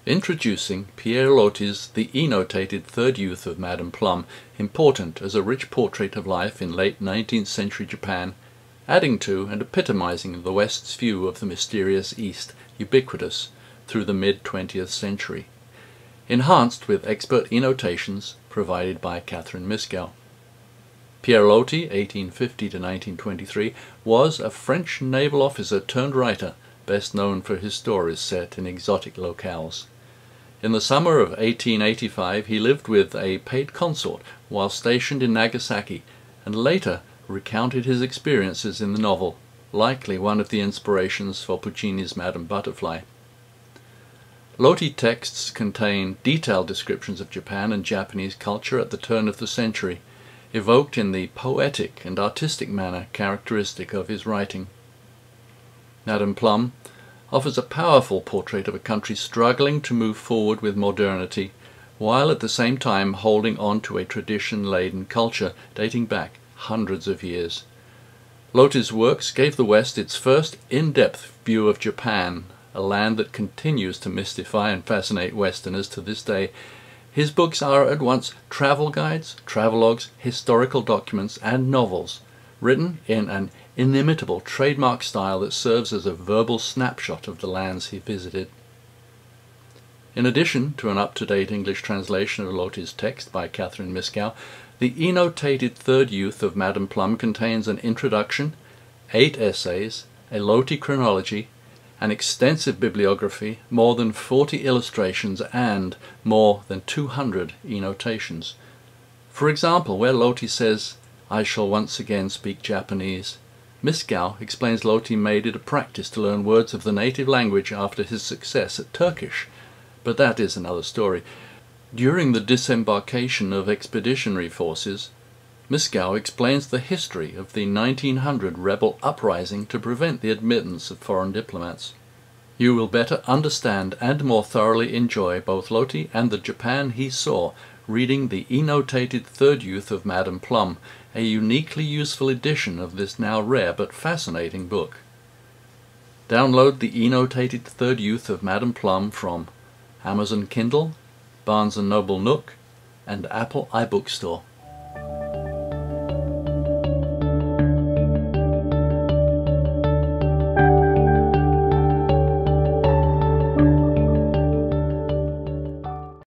Introducing Pierre Loti's The eNotated Third Youth of Madame Plum, important as a rich portrait of life in late 19th century Japan, adding to and epitomizing the West's view of the mysterious East, ubiquitous through the mid-20th century. Enhanced with expert eNotations provided by Catherine Miskow. Pierre Loti, 1850 to 1923, was a French naval officer turned writer, best known for his stories set in exotic locales. In the summer of 1885 he lived with a paid consort while stationed in Nagasaki, and later recounted his experiences in the novel, likely one of the inspirations for Puccini's Madame Butterfly. Loti texts contain detailed descriptions of Japan and Japanese culture at the turn of the century, evoked in the poetic and artistic manner characteristic of his writing. Madame Plum offers a powerful portrait of a country struggling to move forward with modernity, while at the same time holding on to a tradition-laden culture dating back hundreds of years. Loti's works gave the West its first in-depth view of Japan, a land that continues to mystify and fascinate Westerners to this day. His books are at once travel guides, travelogues, historical documents, and novels, written in an inimitable trademark style that serves as a verbal snapshot of the lands he visited. In addition to an up-to-date English translation of Loti's text by Catherine Miskow, the eNotated Third Youth of Madame Plum contains an introduction, 8 essays, a Loti chronology, an extensive bibliography, more than 40 illustrations, and more than 200 eNotations. For example, where Loti says, "I shall once again speak Japanese," Miskow explains Loti made it a practice to learn words of the native language after his success at Turkish, but that is another story. During the disembarkation of expeditionary forces, Miskow explains the history of the 1900 rebel uprising to prevent the admittance of foreign diplomats. You will better understand and more thoroughly enjoy both Loti and the Japan he saw reading the eNotated Third Youth of Madame Plum, a uniquely useful edition of this now rare but fascinating book. Download the eNotated Third Youth of Madame Plum from Amazon Kindle, Barnes & Noble Nook, and Apple iBookstore.